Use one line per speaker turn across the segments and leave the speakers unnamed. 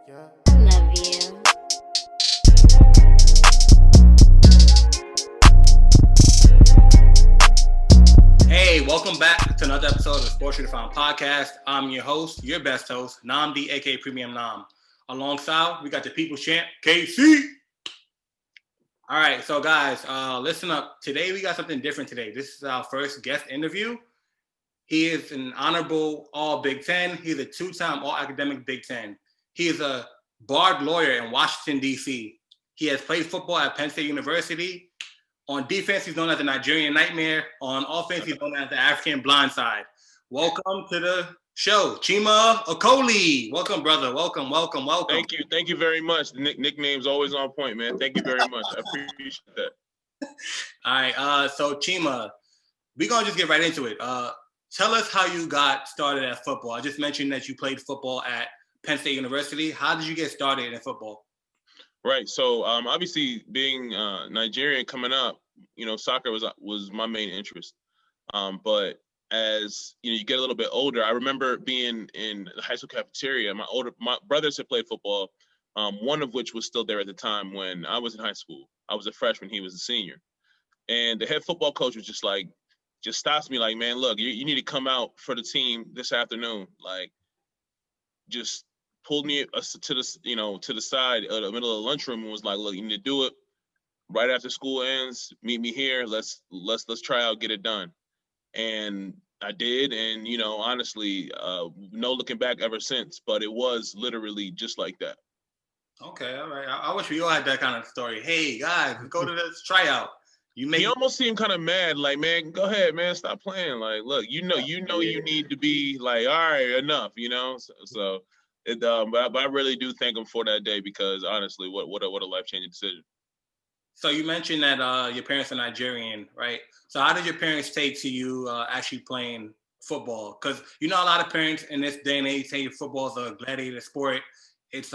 Yeah.
I love you.
Hey, welcome back to another episode of the Sports Redefined podcast. I'm your host, your best host, Nam D, aka Premium Nam. Alongside, we got the People's Champ, KC. All right, so guys, listen up. Today we got something different today. This is our first guest interview. He is an honorable All Big Ten. He's a two-time All Academic Big Ten. He is a barred lawyer in Washington, D.C. He has played football at Penn State University. On defense, he's known as the Nigerian Nightmare. On offense, he's known as the African Blindside. Welcome to the show, Chima Okoli. Welcome, brother. Welcome.
Thank you very much. The nickname's always on point, man. Thank you very much. I appreciate that.
All right, so Chima, we're gonna just get right into it. Tell us how you got started at football. I just mentioned that you played football at Penn State University. How did you get started in football?
Right. So obviously being Nigerian coming up, soccer was my main interest. But as you get a little bit older, I remember being in the high school cafeteria. My brothers had played football, one of which was still there at the time when I was in high school. I was a freshman, he was a senior. And the head football coach was just stops me like, man, look, you need to come out for the team this afternoon. Like, just pulled me to the side of the middle of the lunchroom and was like, look, you need to do it right after school ends. Meet me here. Let's try out, get it done. And I did, and honestly, no looking back ever since. But it was literally just like that.
Okay, all right. I wish we all had that kind of story. Hey guys, go to this tryout.
He almost seemed kind of mad, like, man, go ahead, man, stop playing. Like, look, you need to be like, all right, enough, So but I really do thank him for that day because honestly, what a life-changing decision.
So you mentioned that your parents are Nigerian, right? So how did your parents take to you actually playing football? Because a lot of parents in this day and age say football is a gladiator sport. It's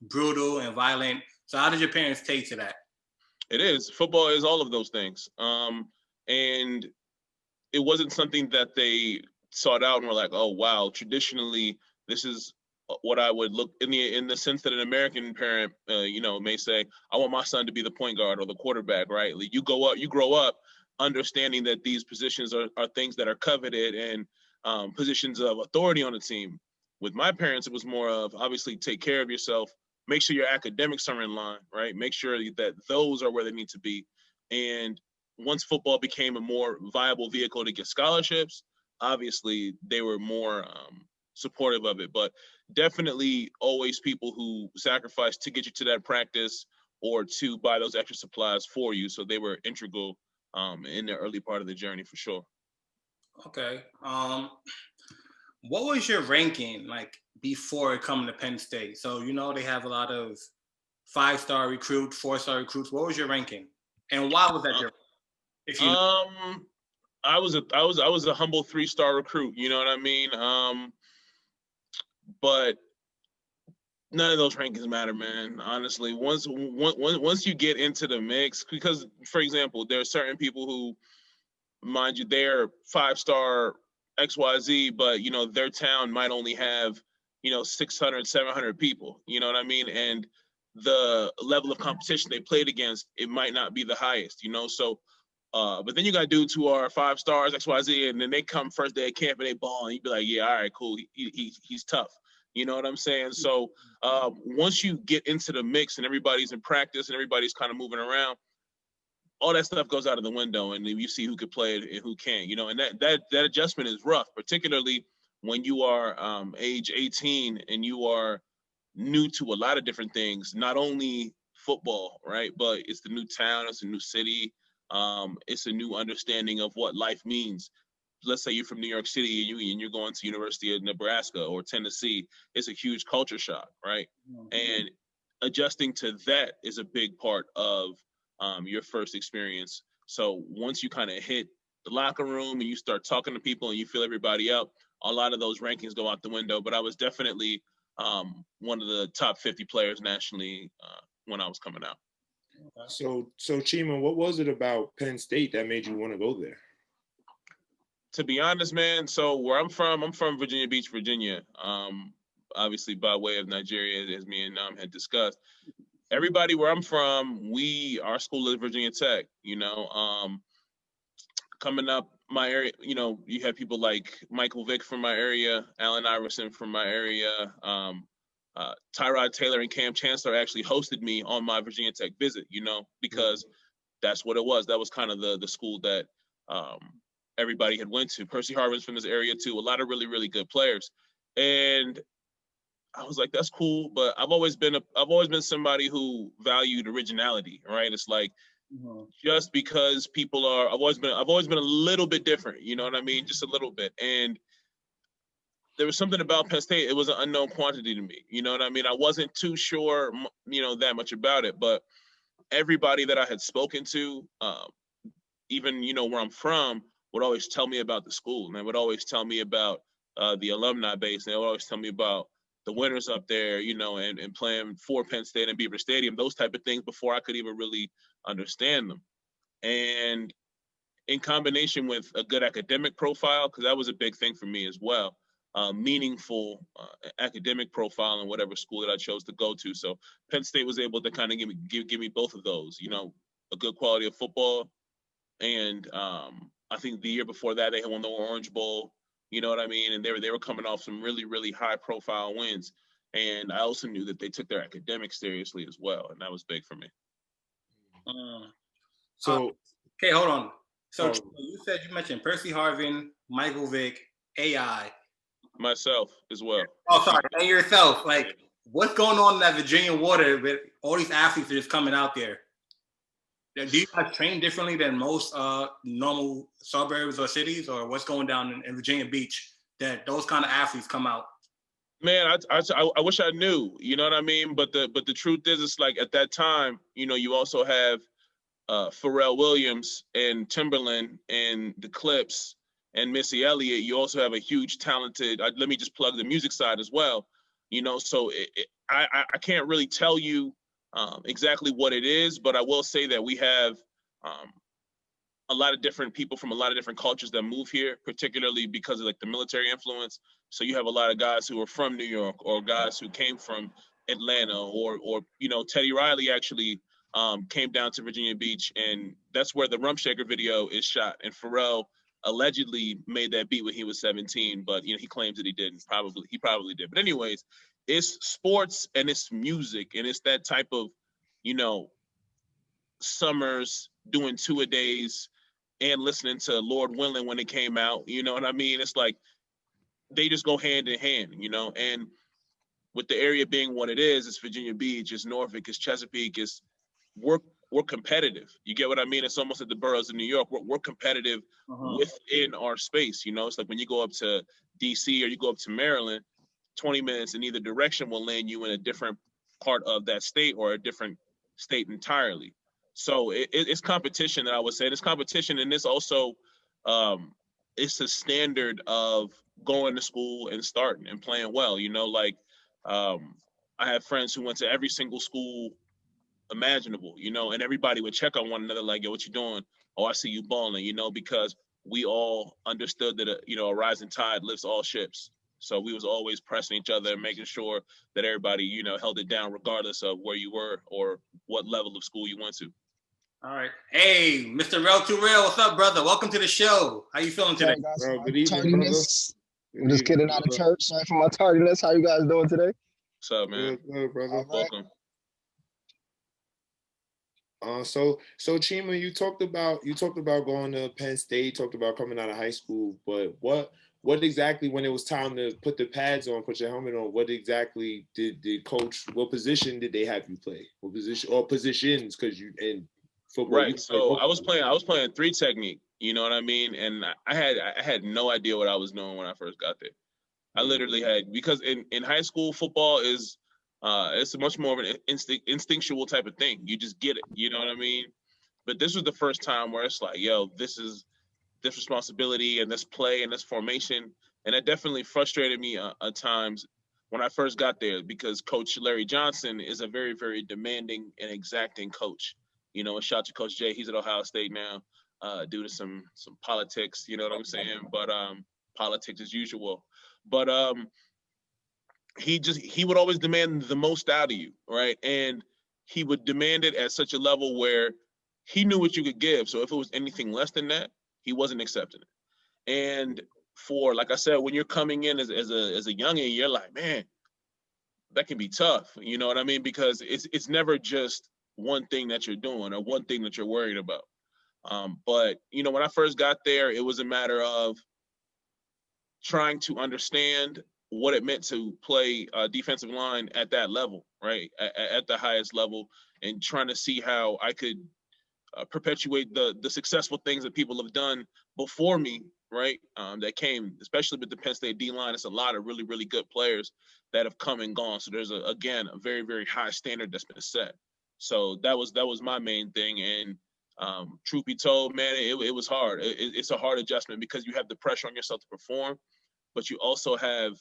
brutal and violent. So how did your parents take to that?
It is. Football is all of those things. And it wasn't something that they sought out and were like, oh, wow, traditionally, this is what I would look in the sense that an American parent, may say, I want my son to be the point guard or the quarterback, right? Like, you grow up understanding that these positions are things that are coveted and positions of authority on the team. With my parents, it was more of obviously take care of yourself, make sure your academics are in line, right? Make sure that those are where they need to be. And once football became a more viable vehicle to get scholarships, obviously they were more supportive of it. But definitely always people who sacrificed to get you to that practice or to buy those extra supplies for you. So they were integral in the early part of the journey for sure.
Okay. What was your ranking like before coming to Penn State? So they have a lot of 5-star recruits, 4-star recruits. What was your ranking, and why was that your? If you
I was a humble 3-star recruit. You know what I mean? But none of those rankings matter, man. Honestly, once you get into the mix, because for example, there are certain people who, mind you, they're 5-star XYZ, but their town might only have 600, 700 people. You know what I mean? And the level of competition they played against, it might not be the highest. So. But then you got dudes who are 5 stars, XYZ, and then they come first day of camp and they ball, and you be like, yeah, all right, cool. He's tough. You know what I'm saying? So once you get into the mix and everybody's in practice and everybody's kind of moving around, all that stuff goes out of the window, and then you see who could play it and who can't. And that adjustment is rough, particularly when you are age 18 and you are new to a lot of different things, not only football, right? But it's the new town, it's a new city. It's a new understanding of what life means. Let's say you're from New York City and you're going to University of Nebraska or Tennessee. It's a huge culture shock, right? Mm-hmm. And adjusting to that is a big part of your first experience. So once you kind of hit the locker room and you start talking to people and you feel everybody up, a lot of those rankings go out the window. But I was definitely one of the top 50 players nationally when I was coming out.
So Chima, what was it about Penn State that made you want to go there?
To be honest, man, so where I'm from Virginia Beach, Virginia. obviously by way of Nigeria, as me and Nam had discussed. Everybody where I'm from, our school is Virginia Tech. Coming up my area, you have people like Michael Vick from my area, Allen Iverson from my area, Tyrod Taylor and Cam Chancellor actually hosted me on my Virginia Tech visit, because that's what it was. That was kind of the school that everybody had went to. Percy Harvin's from this area too. A lot of really, really good players. And I was like, that's cool, but I've always been somebody who valued originality, right? It's like, just because I've always been a little bit different, you know what I mean? Just a little bit. And there was something about Penn State, it was an unknown quantity to me, you know what I mean? I wasn't too sure, that much about it, but everybody that I had spoken to, even, where I'm from, would always tell me about the school, and they would always tell me about the alumni base, and they would always tell me about the winners up there, and playing for Penn State and Beaver Stadium, those type of things before I could even really understand them. And in combination with a good academic profile, because that was a big thing for me as well, meaningful academic profile in whatever school that I chose to go to. So Penn State was able to kind of give me both of those, a good quality of football. And I think the year before that, they had won the Orange Bowl, you know what I mean? And they were coming off some really, really high profile wins. And I also knew that they took their academics seriously as well. And that was big for me.
Okay, hold on. So you said you mentioned Percy Harvin, Michael Vick, AI.
Myself as well.
Oh, sorry, and yourself. Like, what's going on in that Virginia water with all these athletes that are just coming out there? Do you guys train differently than most normal suburbs or cities, or what's going down in Virginia Beach that those kind of athletes come out?
Man, I wish I knew, you know what I mean? But the truth is, it's like at that time, you also have Pharrell Williams and Timberland and the Clips and Missy Elliott. You also have a huge talented, let me just plug the music side as well, so I can't really tell you exactly what it is, but I will say that we have a lot of different people from a lot of different cultures that move here, particularly because of like the military influence. So you have a lot of guys who are from New York, or guys who came from Atlanta, or Teddy Riley actually came down to Virginia Beach, and that's where the Rump Shaker video is shot. And Pharrell allegedly made that beat when he was 17, but he claims that he didn't. He probably did. But anyways, it's sports and it's music, and it's that type of, summers doing 2-a-days and listening to Lord Willing when it came out. You know what I mean? It's like they just go hand in hand, and with the area being what it is, it's Virginia Beach, it's Norfolk, it's Chesapeake, we're competitive. You get what I mean? It's almost like the boroughs of New York. We're competitive within our space. It's like when you go up to DC or you go up to Maryland, 20 minutes in either direction will land you in a different part of that state or a different state entirely. So it's competition that I would say. It's competition, and it's also it's a standard of going to school and starting and playing well. I have friends who went to every single school imaginable, and everybody would check on one another like, yo, what you doing? Oh, I see you balling, because we all understood that a rising tide lifts all ships. So we was always pressing each other and making sure that everybody, held it down regardless of where you were or what level of school you went to.
All right. Hey, Mr. Real to Real, what's up, brother? Welcome to the show. How you feeling today?
Bro, good evening, brother.
I'm just getting out of church. Sorry for my tardiness. How you guys doing today?
What's up, man?
Good, brother.
Right.
Welcome.
So Chima, you talked about going to Penn State, talked about coming out of high school, but what exactly, when it was time to put the pads on, put your helmet on, what exactly did the coach, what position did they have you play? What position or positions? Because you in football,
right. So I was playing 3 technique. You know what I mean? And I had no idea what I was doing when I first got there. I literally had, because in high school, football is it's much more of an instinctual type of thing. You just get it. You know what I mean? But this was the first time where it's like, yo, this is this responsibility and this play and this formation. And it definitely frustrated me at times when I first got there, because Coach Larry Johnson is a very, very demanding and exacting coach. And shout out to Coach Jay. He's at Ohio State now due to some politics, you know what I'm saying? But politics as usual. But he would always demand the most out of you, right? And he would demand it at such a level where he knew what you could give. So if it was anything less than that, he wasn't accepting it. And for, like I said, when you're coming in as a youngin', you're like, man, that can be tough. You know what I mean? Because it's never just one thing that you're doing or one thing that you're worried about. But when I first got there, it was a matter of trying to understand what it meant to play defensive line at that level, right? At the highest level, and trying to see how I could perpetuate the successful things that people have done before me, right? That came, especially with the Penn State D-line. It's a lot of really, really good players that have come and gone. So there's a very, very high standard that's been set. So that was my main thing. And truth be told, man, it was hard. It's a hard adjustment because you have the pressure on yourself to perform, but you also have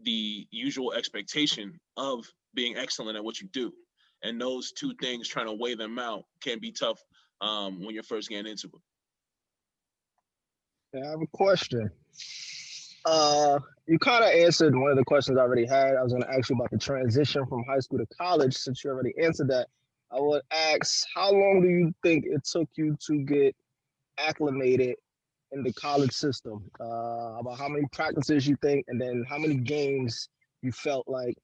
the usual expectation of being excellent at what you do. And those two things, trying to weigh them out, can be tough when you're first getting into it.
Yeah, I have a question. You kind of answered one of the questions I already had. I was going to ask you about the transition from high school to college. Since you already answered that, I would ask, how long do you think it took you to get acclimated in the college system? About how many practices you think, and then how many games you felt like,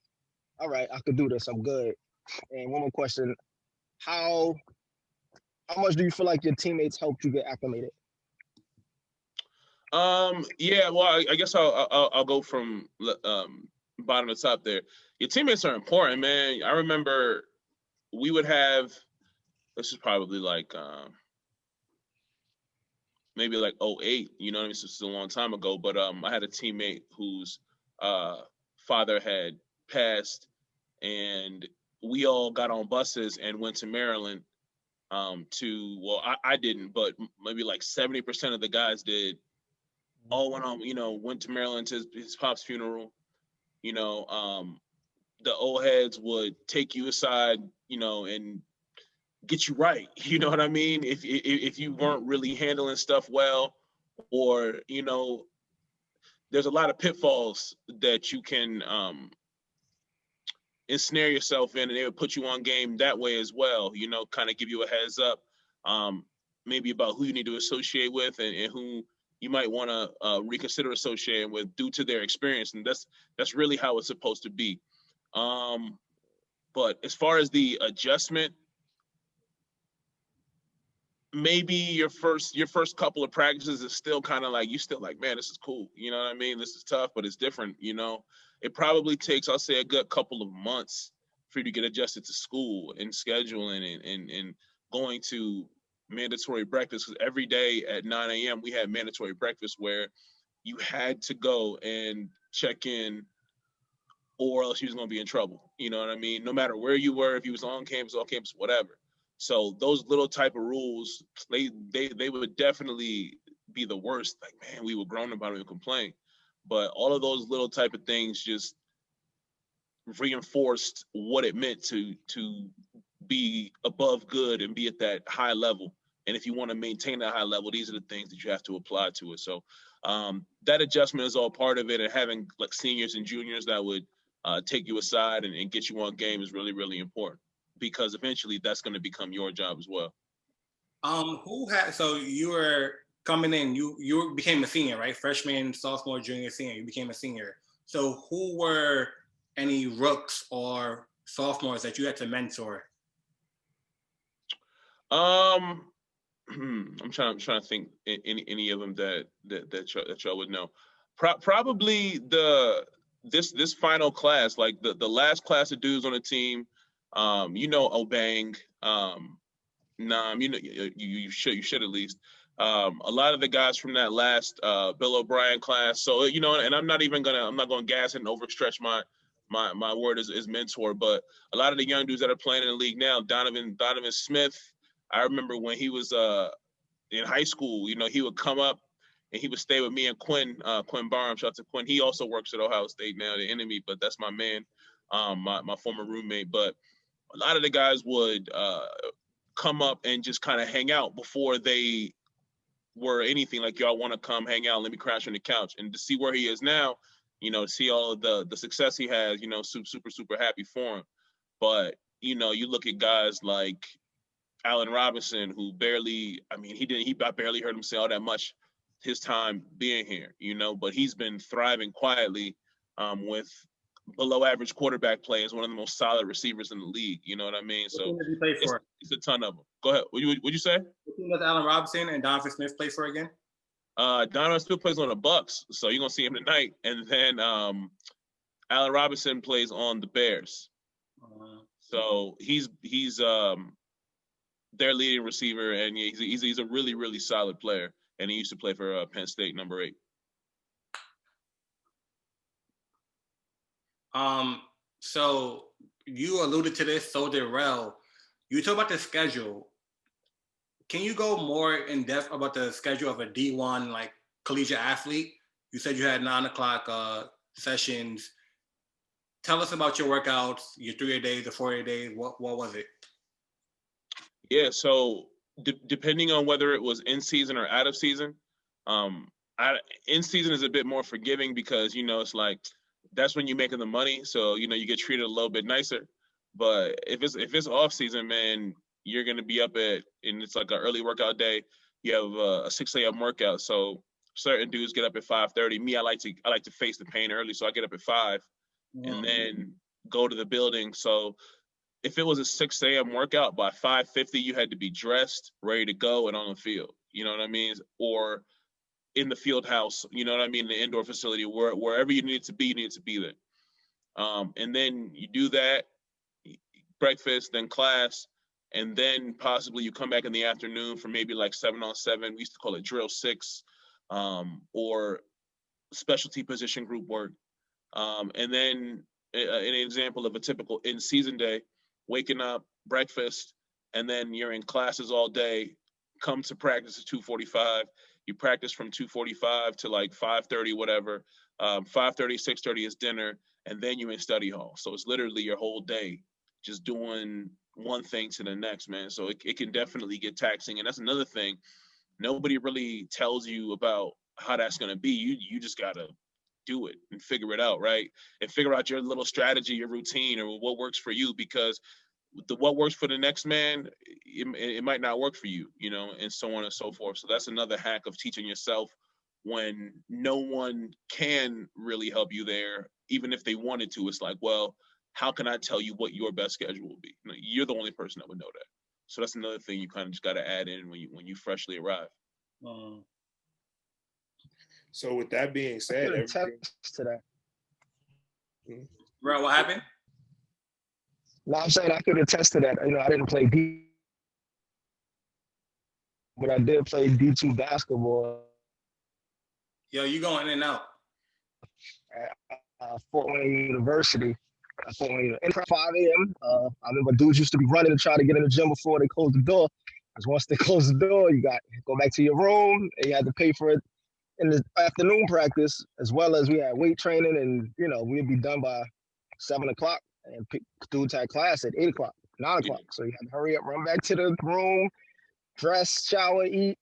all right, I could do this, I'm good. And one more question, how much do you feel like your teammates helped you get acclimated?
Yeah, well, I guess I'll go from bottom to top there. Your teammates are important, man. I remember we would have, this is probably like maybe like 08, you know what I mean? So it's a long time ago, but I had a teammate whose father had passed, and we all got on buses and went to Maryland I didn't, but maybe like 70% of the guys did. All went on, went to Maryland to his pop's funeral. The old heads would take you aside, and get you right. You know what I mean? If you weren't really handling stuff well, or there's a lot of pitfalls that you can ensnare yourself in, and they would put you on game that way as well. Kind of give you a heads up, maybe about who you need to associate with and who you might want to reconsider associating with due to their experience. And that's really how it's supposed to be. But as far as the adjustment, maybe your first couple of practices is still kind of like, you still like, man, this is cool. You know what I mean? This is tough, but it's different. It probably takes, I'll say, a good couple of months for you to get adjusted to school and scheduling and going to mandatory breakfast. Because every day at 9 a.m. we had mandatory breakfast where you had to go and check in, or else you was going to be in trouble. You know what I mean? No matter where you were, if you was on campus, whatever. So those little type of rules, they would definitely be the worst. Like, man, we were grown about it and complain. But all of those little type of things just reinforced what it meant to be above good and be at that high level. And if you want to maintain that high level, these are the things that you have to apply to it. So that adjustment is all part of it. And having like seniors and juniors that would take you aside and get you on game is really, really important, because eventually that's going to become your job as well.
So you were coming in, you became a senior, right? Freshman, sophomore, junior, senior, you became a senior. So who were any rooks or sophomores that you had to mentor?
I'm trying to think any of them that y'all would know. Probably this final class, like the last class of dudes on the team. Obang, Nam, you should at least. A lot of the guys from that last Bill O'Brien class. So and I'm not going to gas and overstretch my word as mentor, but a lot of the young dudes that are playing in the league now, Donovan Smith. I remember when he was in high school, he would come up and he would stay with me and Quinn Barham. Shout out to Quinn. He also works at Ohio State now, the enemy, but that's my man, my former roommate. But a lot of the guys would come up and just kind of hang out before they were anything like, y'all want to come hang out, let me crash on the couch. And to see where he is now, see all of the success he has, super happy for him. But, you look at guys like Allen Robinson, who I barely heard him say all that much his time being here, but he's been thriving quietly with below average quarterback play as one of the most solid receivers in the league. You know what I mean?
What
So
team does he play for?
it's a ton of them. Go ahead. What'd you say?
What team does Allen Robinson and Donovan Smith play for again?
Donovan Smith plays on the Bucks, so you're gonna see him tonight. And then Allen Robinson plays on the Bears. So he's their leading receiver, and he's a really, really solid player. And he used to play for Penn State, number 8.
So you alluded to this, so did Rel. You talk about the schedule. Can you go more in depth about the schedule of a D1 like collegiate athlete? You said you had 9 o'clock sessions. Tell us about your workouts, your 3-a days, the 4-a days. What was it?
Yeah, so depending on whether it was in season or out of season, in season is a bit more forgiving because it's like that's when you're making the money, so you get treated a little bit nicer. But if it's off season, man, you're gonna be up and it's like an early workout day. You have a 6 a.m. workout, so certain dudes get up at 5:30. Me, I like to face the pain early, so I get up at 5 and then go to the building. So if it was a 6 a.m. workout, by 5:50 you had to be dressed, ready to go, and on the field. You know what I mean? Or in the field house, you know what I mean, the indoor facility, wherever you needed to be, there. And then you do that, breakfast, then class, and then possibly you come back in the afternoon for maybe like 7-on-7. We used to call it drill 6, or specialty position group work. And then an example of a typical in-season day, waking up, breakfast, and then you're in classes all day, come to practice at 2:45. You practice from 2:45 to like 5:30, whatever. 5:30, 6:30 is dinner, and then you're in study hall. So it's literally your whole day just doing one thing to the next, man. So it can definitely get taxing. And that's another thing. Nobody really tells you about how that's going to be. You just got to do it and figure it out, right? And figure out your little strategy, your routine, or what works for you, because what works for the next man, it might not work for you, and so on and so forth. So that's another hack of teaching yourself when no one can really help you there, even if they wanted to. It's like, well, how can I tell you what your best schedule will be? You're the only person that would know that. So that's another thing you kind of just got to add in when you freshly arrive.
So with that being said,
to that.
Bro, what happened?
No, I'm saying I could attest to that. I didn't play D, but I did play D2 basketball.
Yo, you going in and out.
At Fort Wayne University. And 5 a.m. I remember dudes used to be running to try to get in the gym before they closed the door. Because once they close the door, you got to go back to your room, and you had to pay for it in the afternoon practice, as well as we had weight training, and we'd be done by 7 o'clock, and dudes had class at 8 o'clock, 9 o'clock. So you had to hurry up, run back to the room, dress, shower, eat,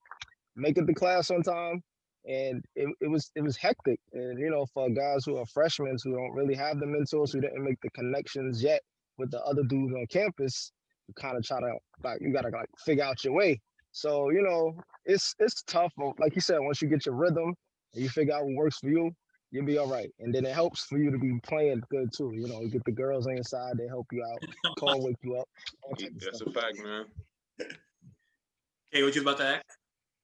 make it to class on time. And it was hectic. And for guys who are freshmen who don't really have the mentors, who didn't make the connections yet with the other dudes on campus, you kind of try to you gotta figure out your way. So it's tough. Like you said, once you get your rhythm and you figure out what works for you, you'll be all right. And then it helps for you to be playing good too. You get the girls on your side, they help you out, call, wake you up.
That's a fact, man.
Okay, what you about to ask?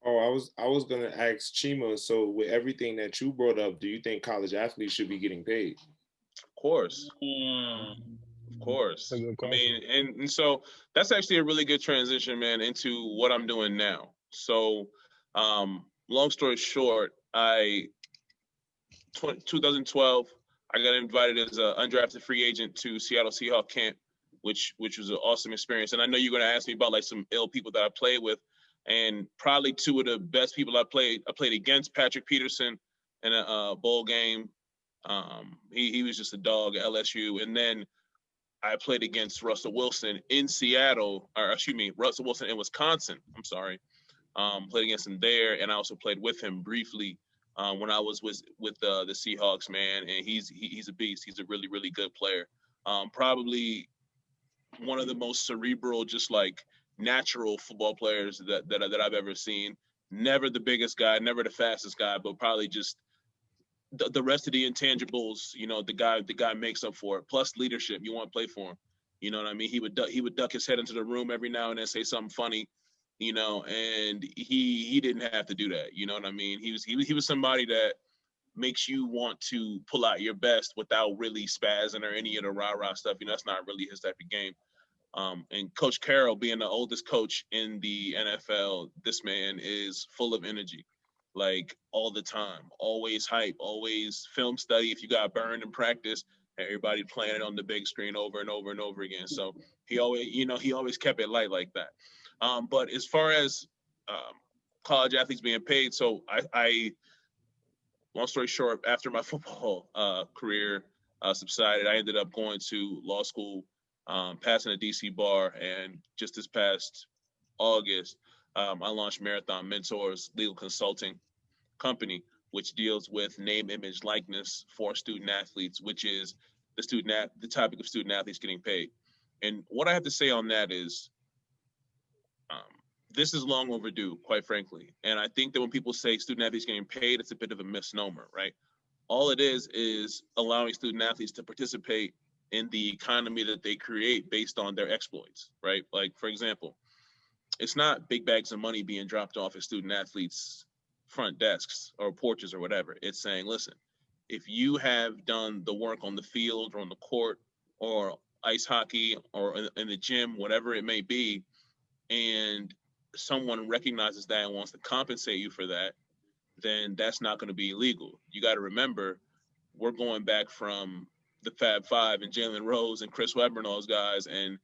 Oh, I was gonna ask Chima. So with everything that you brought up, do you think college athletes should be getting paid?
Of course. Of course. I mean, and so that's actually a really good transition, man, into what I'm doing now. So, long story short, 2012, I got invited as an undrafted free agent to Seattle Seahawks camp, which was an awesome experience. And I know you're going to ask me about like some ill people that I played with. And probably two of the best people I played against, Patrick Peterson in a bowl game. He was just a dog at LSU. And then I played against Russell Wilson in Seattle, Russell Wilson in Wisconsin. I'm sorry. Played against him there, and I also played with him briefly when I was with the Seahawks, man, and he's a beast. He's a really, really good player. Probably one of the most cerebral, just like natural football players that I've ever seen. Never the biggest guy, never the fastest guy, but probably just the rest of the intangibles, the guy makes up for it. Plus leadership, you want to play for him. You know what I mean? He would duck his head into the room every now and then, say something funny, and he didn't have to do that. You know what I mean? He was somebody that makes you want to pull out your best without really spazzing or any of the rah-rah stuff. That's not really his type of game. And Coach Carroll, being the oldest coach in the NFL, this man is full of energy, like all the time, always hype, always film study. If you got burned in practice, everybody playing it on the big screen over and over and over again. So he always kept it light like that. But as far as college athletes being paid, so I long story short, after my football career subsided, I ended up going to law school, passing a DC bar, and just this past August, I launched Marathon Mentors Legal Consulting Company, which deals with name, image, likeness for student athletes, which is the topic of student athletes getting paid. And what I have to say on that is, this is long overdue, quite frankly. And I think that when people say student athletes getting paid, it's a bit of a misnomer, right? All it is allowing student athletes to participate in the economy that they create based on their exploits, right? Like, for example, it's not big bags of money being dropped off at student athletes' front desks or porches or whatever. It's saying, listen, if you have done the work on the field or on the court or ice hockey or in the gym, whatever it may be, and someone recognizes that and wants to compensate you for that, then that's not going to be illegal. You got to remember, we're going back from the Fab Five and Jalen Rose and Chris Webber and those guys, and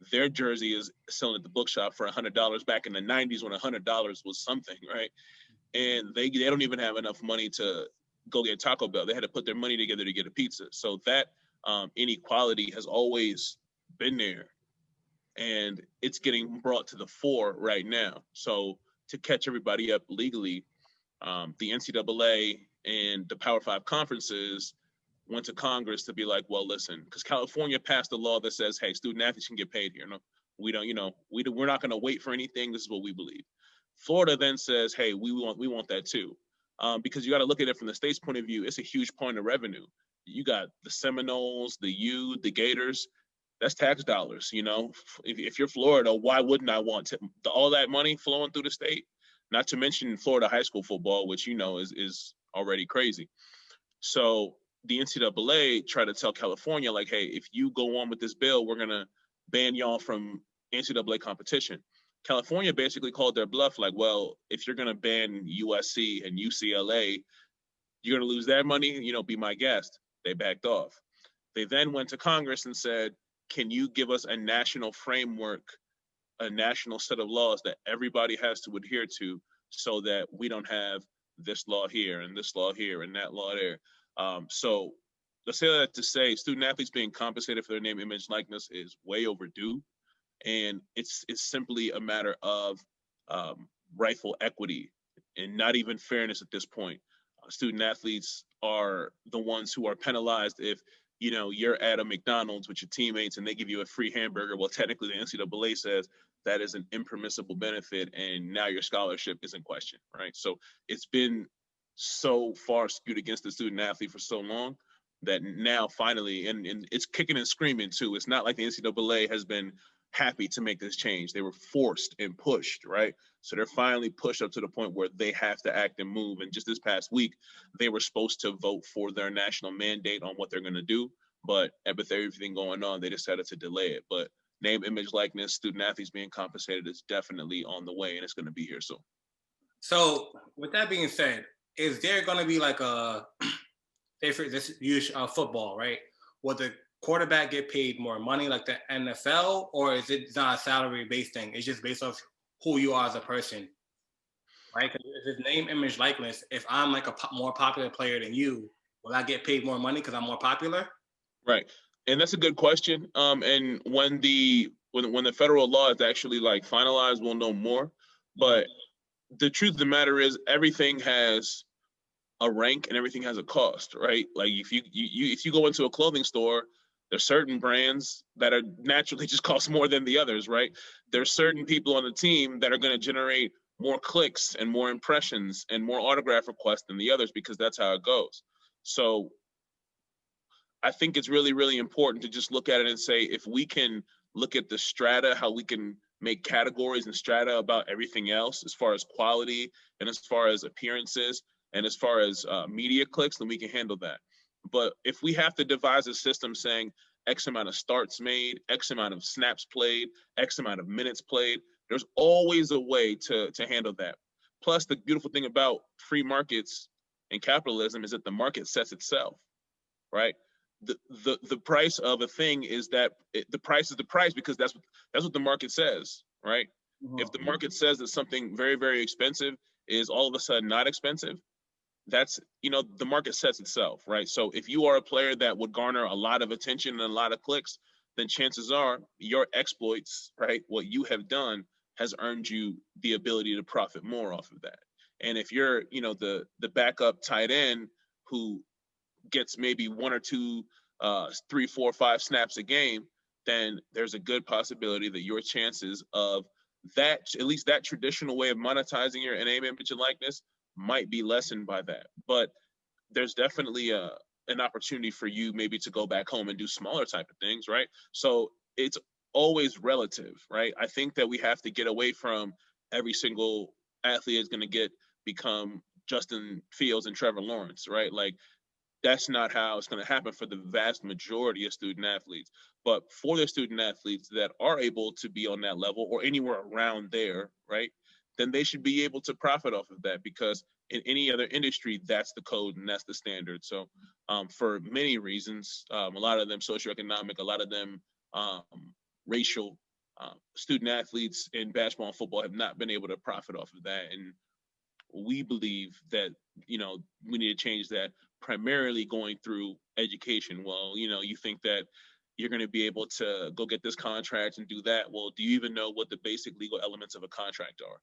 their jersey is selling at the bookshop for $100 back in the 90s when $100 was something, right? And they don't even have enough money to go get Taco Bell. They had to put their money together to get a pizza. So that inequality has always been there, and it's getting brought to the fore right now. So to catch everybody up legally, the NCAA and the Power Five conferences went to Congress to be like, well, listen, because California passed a law that says, hey, student athletes can get paid here. No, we don't, we're not going to wait for anything. This is what we believe. Florida then says, hey, we want that too. Because you got to look at it from the state's point of view. It's a huge point of revenue. You got the Seminoles, the U, the Gators. That's tax dollars. If you're Florida, why wouldn't I want all that money flowing through the state? Not to mention Florida high school football, which is already crazy. So the NCAA tried to tell California, like, hey, if you go on with this bill, we're gonna ban y'all from NCAA competition. California basically called their bluff, like, well, if you're gonna ban USC and UCLA, you're gonna lose that money. Be my guest. They backed off. They then went to Congress and said, can you give us a national framework, a national set of laws that everybody has to adhere to, so that we don't have this law here and this law here and that law there. So let's say that to say student athletes being compensated for their name, image, likeness is way overdue. And it's simply a matter of rightful equity and not even fairness at this point. Student athletes are the ones who are penalized if you're at a McDonald's with your teammates and they give you a free hamburger. Well, technically the NCAA says that is an impermissible benefit, and now your scholarship is in question, right? So it's been so far skewed against the student athlete for so long that now finally, and it's kicking and screaming too. It's not like the NCAA has been happy to make this change. They were forced and pushed, right? So they're finally pushed up to the point where they have to act and move. And just this past week, they were supposed to vote for their national mandate on what they're going to do. But with everything going on, they decided to delay it. But name, image, likeness, student athletes being compensated is definitely on the way, and it's going to be here soon.
So with that being said, is there going to be like say for this football, right? Will the quarterback get paid more money like the NFL, or is it not a salary-based thing? It's just based off who you are as a person, right? Because if it's name, image, likeness, if I'm like a more popular player than you, will I get paid more money because I'm more popular?
Right, and that's a good question. And when the federal law is actually like finalized, we'll know more. But the truth of the matter is, everything has a rank and everything has a cost, right? Like if you go into a clothing store, there's certain brands that are naturally just cost more than the others, right? There's certain people on the team that are going to generate more clicks and more impressions and more autograph requests than the others because that's how it goes. So I think it's really, really important to just look at it and say, if we can look at the strata, how we can make categories and strata about everything else as far as quality and as far as appearances and as far as media clicks, then we can handle that. But if we have to devise a system saying X amount of starts made, X amount of snaps played, X amount of minutes played, there's always a way to handle that. Plus, the beautiful thing about free markets and capitalism is that the market sets itself, right? The price of a thing is that the price is the price because that's what the market says, right? If the market says that something very, very expensive is all of a sudden not expensive, that's, the market sets itself, right? So if you are a player that would garner a lot of attention and a lot of clicks, then chances are your exploits, right, what you have done has earned you the ability to profit more off of that. And if you're, the backup tight end who gets maybe 1 or 2, 3, 4, 5 snaps a game, then there's a good possibility that your chances of that, at least that traditional way of monetizing your name, image, and likeness might be lessened by that. But there's definitely an opportunity for you maybe to go back home and do smaller type of things, right? So it's always relative, right? I think that we have to get away from every single athlete is going to become Justin Fields and Trevor Lawrence, right? Like, that's not how it's going to happen for the vast majority of student athletes. But for the student athletes that are able to be on that level or anywhere around there, right, then they should be able to profit off of that, because in any other industry, that's the code and that's the standard. So for many reasons, a lot of them socioeconomic, a lot of them racial, student athletes in basketball and football have not been able to profit off of that. And we believe that, we need to change that, primarily going through education. Well, you think that you're going to be able to go get this contract and do that. Well, do you even know what the basic legal elements of a contract are?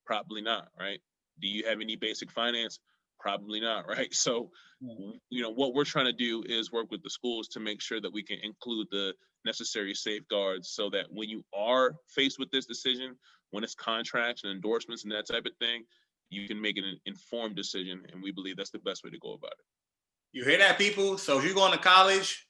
Probably not, right? Do you have any basic finance? Probably not, right? So, what we're trying to do is work with the schools to make sure that we can include the necessary safeguards so that when you are faced with this decision, when it's contracts and endorsements and that type of thing, you can make an informed decision. And we believe that's the best way to go about it.
You hear that, people? So if you're going to college,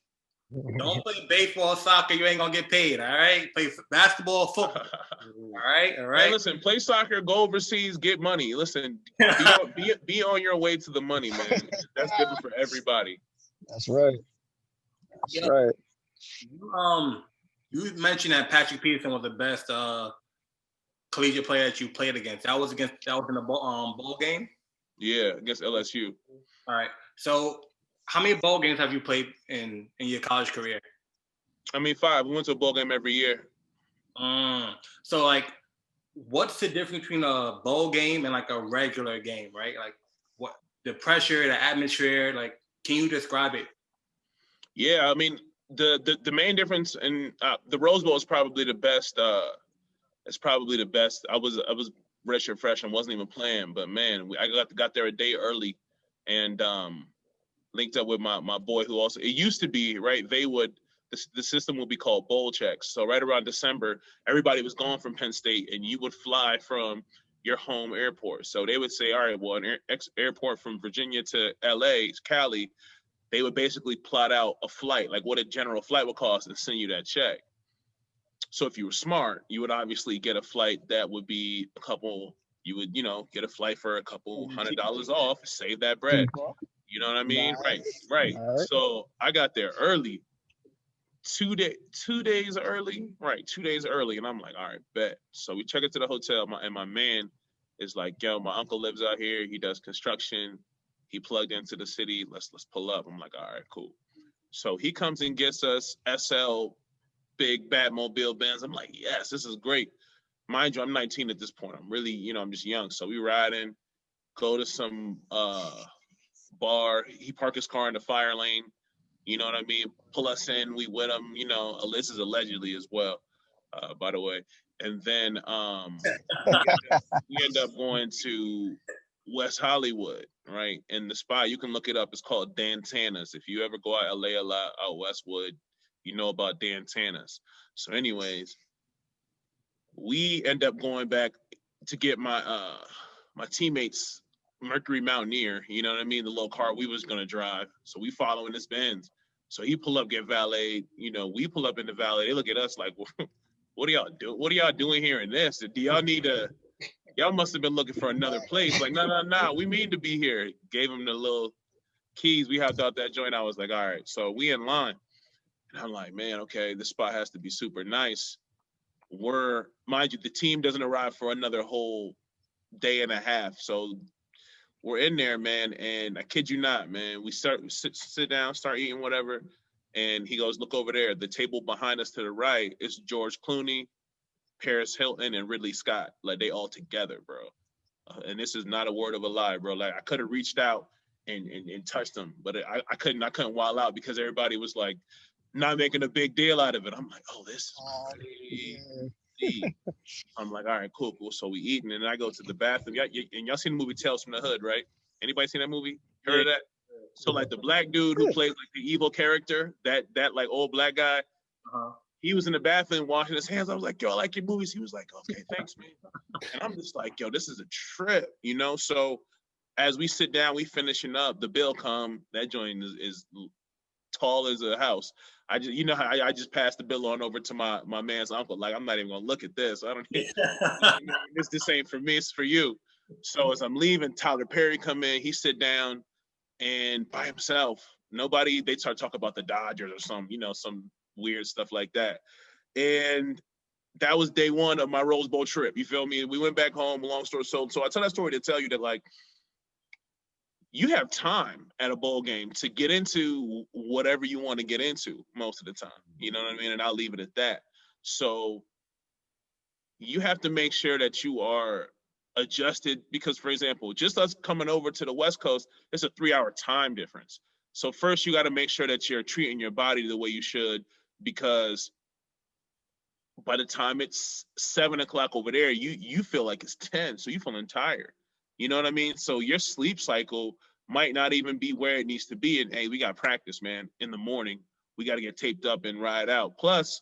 don't play baseball, soccer. You ain't gonna get paid. All right, play basketball, football. All right.
Hey, listen, play soccer, go overseas, get money. Listen, be on your way to the money, man. That's different for everybody.
That's right. That's right.
You mentioned that Patrick Peterson was the best collegiate player that you played against. That was in the bowl game.
Yeah, against LSU.
All right. So, how many bowl games have you played in your college career?
5. We went to a bowl game every year.
So, like, what's the difference between a bowl game and like a regular game, right? Like, what the pressure, the atmosphere, like, can you describe it?
Yeah, the main difference, and the Rose Bowl is probably the best. It's probably the best. I was redshirt freshman, wasn't even playing, but man, I got there a day early, and linked up with my boy who also, it used to be, right, the system would be called bowl checks. So right around December, everybody was gone from Penn State and you would fly from your home airport. So they would say, all right, well, an airport from Virginia to LA, Cali, they would basically plot out a flight, like what a general flight would cost, and send you that check. So if you were smart, you would obviously get a flight that would be you would, get a flight for a couple $100 off, save that bread. You know what I mean?
Nice.
Right. So I got there early, 2 days early, right? 2 days early. And I'm like, all right, bet. So we check into the hotel, and my man is like, yo, my uncle lives out here. He does construction. He plugged into the city. Let's pull up. I'm like, all right, cool. So he comes and gets us SL big Batmobile Benz. I'm like, yes, this is great. Mind you, I'm 19 at this point. I'm really, I'm just young. So we ride in, go to some bar. He parked his car in the fire lane. You know what I mean? Pull us in. We with him. This is allegedly as well, by the way. And then we end up going to West Hollywood. right? And the spot, you can look it up. It's called Dantana's. If you ever go out LA a lot, out Westwood, you know about Dantana's. So anyways, we end up going back to get my teammates Mercury Mountaineer, you know what I mean, the little car we was gonna drive. So we following this Benz. So he pull up, get valet. You know, we pull up in the valet. They look at us like, what are y'all doing? What are y'all doing here in this? Do y'all need a? Y'all must have been looking for another place. Like, no. We mean to be here. Gave him the little keys. We hopped out that joint. I was like, all right. So we in line. And I'm like, man, okay, this spot has to be super nice. Mind you, the team doesn't arrive for another whole day and a half. So we're in there, man. And I kid you not, man, we sit down, start eating whatever. And he goes, look over there. The table behind us to the right is George Clooney, Paris Hilton, and Ridley Scott. Like, they all together, bro. And this is not a word of a lie, bro. Like, I could have reached out and touched them, but I couldn't wild out because everybody was like not making a big deal out of it. I'm like, oh, this is crazy. I'm like, all right, cool. So we eating, and I go to the bathroom. And y'all seen the movie Tales from the Hood, right? Anybody seen that movie? Heard of that? So like the black dude who plays like the evil character, that like old black guy, he was in the bathroom washing his hands. I was like, yo, I like your movies. He was like, okay, thanks, man. And I'm just like, yo, this is a trip, you know? So as we sit down, we finishing up, the bill come, that joint is tall as a house. I just, you know how I just passed the bill on over to my man's uncle. Like, I'm not even gonna look at this. I don't need this ain't for me, it's for you. So as I'm leaving, Tyler Perry come in, he sit down and by himself, nobody, they start talking about the Dodgers or some, you know, some weird stuff like that. And that was day one of my Rose Bowl trip. You feel me? We went back home, long story short. So I tell that story to tell you that, like, you have time at a bowl game to get into whatever you want to get into most of the time. You know what I mean? And I'll leave it at that. So you have to make sure that you are adjusted because, for example, just us coming over to the West Coast, it's a 3-hour time difference. So first you got to make sure that you're treating your body the way you should, because by the time it's 7 o'clock over there, you feel like it's 10. So you feeling tired. You know what I mean? So your sleep cycle might not even be where it needs to be. And hey, we got practice, man, in the morning. We got to get taped up and ride out. Plus,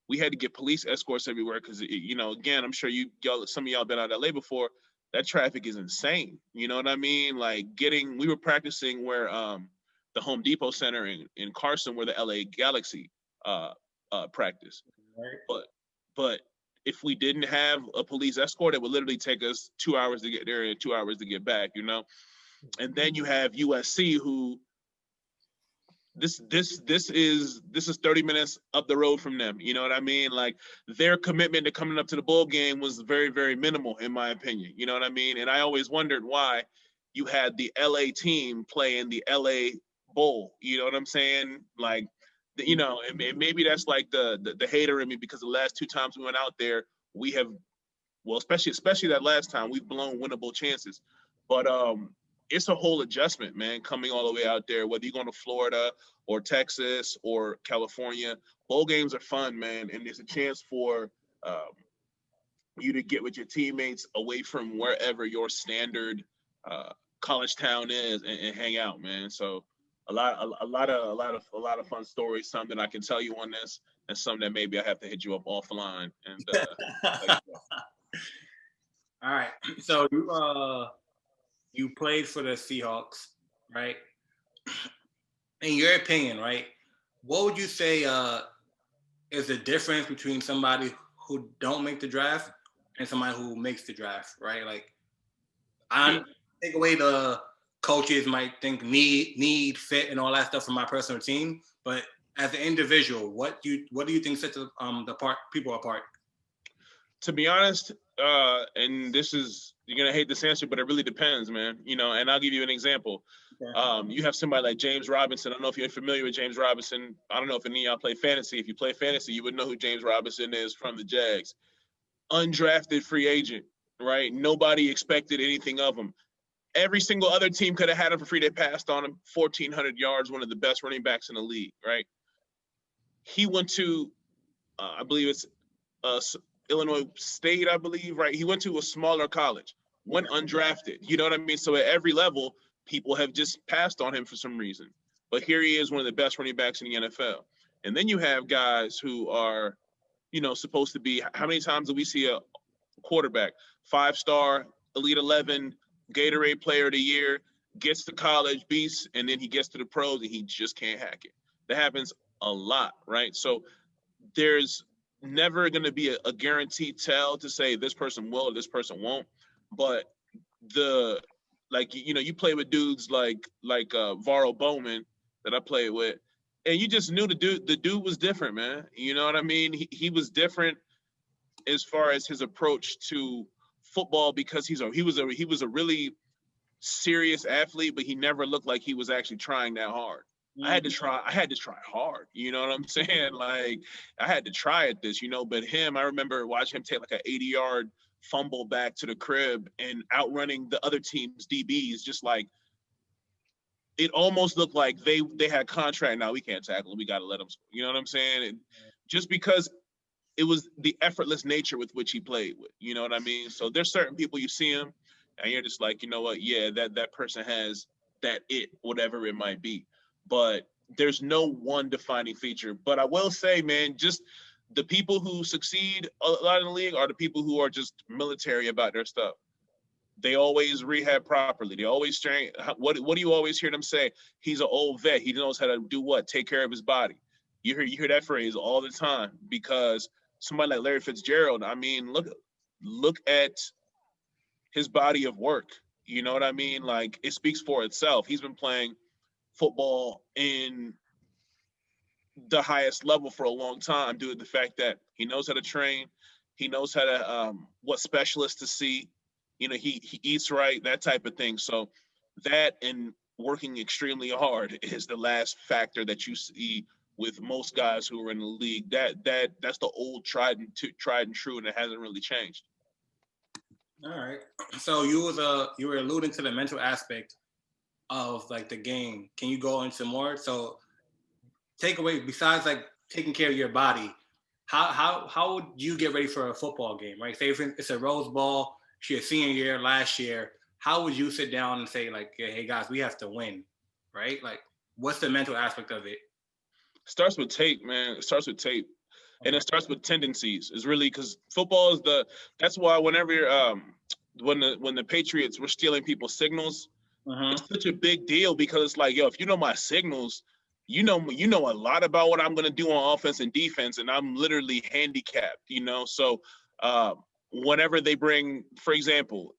we had to get police escorts everywhere because, you know, again, I'm sure some of y'all been out of LA before. That traffic is insane. You know what I mean? Like we were practicing where the Home Depot Center in Carson, where the LA Galaxy practice. Right. But if we didn't have a police escort, it would literally take us 2 hours to get there and 2 hours to get back, you know? And then you have USC, who this is 30 minutes up the road from them. You know what I mean? Like, their commitment to coming up to the bowl game was very, very minimal, in my opinion. You know what I mean? And I always wondered why you had the LA team play in the LA Bowl. You know what I'm saying? Like, you know, and maybe that's like the hater in me, because the last 2 times we went out there, we have, well, especially that last time, we've blown winnable chances. But it's a whole adjustment, man, coming all the way out there, whether you're going to Florida or Texas or California. Bowl games are fun, man, and there's a chance for you to get with your teammates away from wherever your standard college town is and hang out, man. So a lot of fun stories, some that I can tell you on this, and some that maybe I have to hit you up offline. And
all right, so you played for the Seahawks, right? In your opinion, right, what would you say is the difference between somebody who don't make the draft and somebody who makes the draft, right? Like, I take away the coaches might think need, fit, and all that stuff from my personal team, but as an individual, what do you think sets the people apart?
To be honest, and this is, you're gonna hate this answer, but it really depends, man. You know, and I'll give you an example. Okay. You have somebody like James Robinson. I don't know if you're familiar with James Robinson. I don't know if any of y'all play fantasy. If you play fantasy, you would know who James Robinson is from the Jags. Undrafted free agent, right? Nobody expected anything of him. Every single other team could have had him for free. They passed on him. 1,400 yards, one of the best running backs in the league, right? He went to, I believe it's Illinois State, I believe, right? He went to a smaller college, went undrafted. You know what I mean? So at every level, people have just passed on him for some reason. But here he is, one of the best running backs in the NFL. And then you have guys who are, supposed to be, how many times do we see a quarterback, 5-star, Elite 11, Gatorade Player of the Year, gets to college, beasts, and then he gets to the pros and he just can't hack it. That happens a lot, right? So there's never going to be a guaranteed tell to say this person will or this person won't. But you play with dudes like Varro Bowman that I played with, and you just knew the dude was different, man. You know what I mean? He was different as far as his approach to football because he was a really serious athlete, but he never looked like he was actually trying that hard. I had to try hard. You know what I'm saying? Like I had to try at this, but I remember watching him take like an 80-yard fumble back to the crib and outrunning the other team's DBs, just like it almost looked like they had contract. Now we can't tackle him. We got to let him score. You know what I'm saying? And just because it was the effortless nature with which he played with, you know what I mean? So there's certain people you see him and you're just like, you know what? Yeah, that person has that whatever it might be. But there's no one defining feature. But I will say, man, just the people who succeed a lot in the league are the people who are just military about their stuff. They always rehab properly. They always train. What do you always hear them say? He's an old vet. He knows how to do what? Take care of his body. You hear that phrase all the time because somebody like Larry Fitzgerald, I mean, look at his body of work. You know what I mean? Like it speaks for itself. He's been playing football in the highest level for a long time due to the fact that he knows how to train. He knows how to what specialists to see. He eats right, that type of thing. So that and working extremely hard is the last factor that you see with most guys who are in the league. That's the old tried and true, and it hasn't really changed.
All right. So you were alluding to the mental aspect of like the game. Can you go into more? So takeaway besides like taking care of your body, how would you get ready for a football game, right? Say if it's a Rose Bowl, it's your senior year last year. How would you sit down and say like, hey guys, we have to win, right? Like, what's the mental aspect of it?
Starts with tape, man. It starts with tape, and it starts with tendencies. It's really because football is that's why whenever when the Patriots were stealing people's signals, it's such a big deal because it's like, yo, if you know my signals, you know a lot about what I'm gonna do on offense and defense, and I'm literally handicapped, So whenever they bring, for example,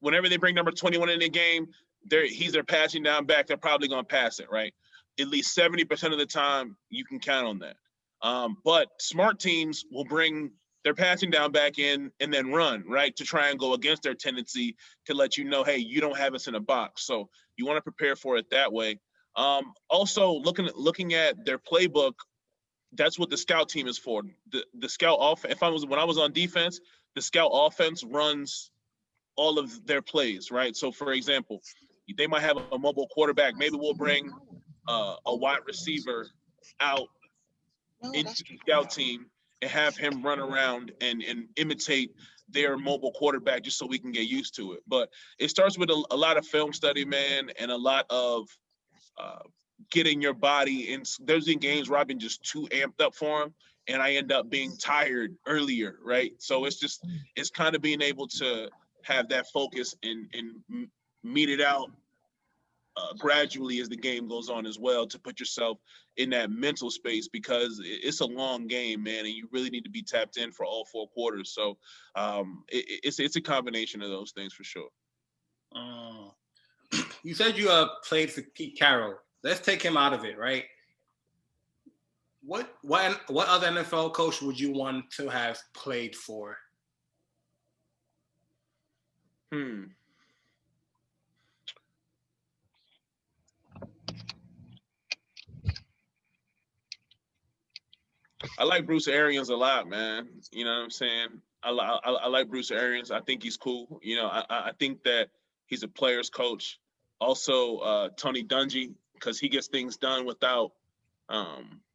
whenever they bring number 21 in the game, he's their passing down back. They're probably gonna pass it, right? At least 70% of the time, you can count on that. But smart teams will bring their passing down back in and then run, right, to try and go against their tendency to let you know, hey, you don't have us in a box. So you want to prepare for it that way. Also, looking at their playbook, that's what the scout team is for. The scout offense. When I was on defense, the scout offense runs all of their plays, right? So, for example, they might have a mobile quarterback. Maybe we'll bring a wide receiver out into the scout team and have him run around and imitate their mobile quarterback just so we can get used to it. But it starts with a lot of film study, man, and a lot of getting your body in. There's been games where I've been just too amped up for him, and I end up being tired earlier, right? So it's kind of being able to have that focus and meet it out gradually as the game goes on as well, to put yourself in that mental space, because it's a long game, man, and you really need to be tapped in for all 4 quarters. So it's a combination of those things for sure.
You said you played for Pete Carroll. Let's take him out of it, right? What other NFL coach would you want to have played for?
I like Bruce Arians a lot, man. You know what I'm saying? I like Bruce Arians. I think he's cool. I think that he's a player's coach. Also, Tony Dungy, because he gets things done without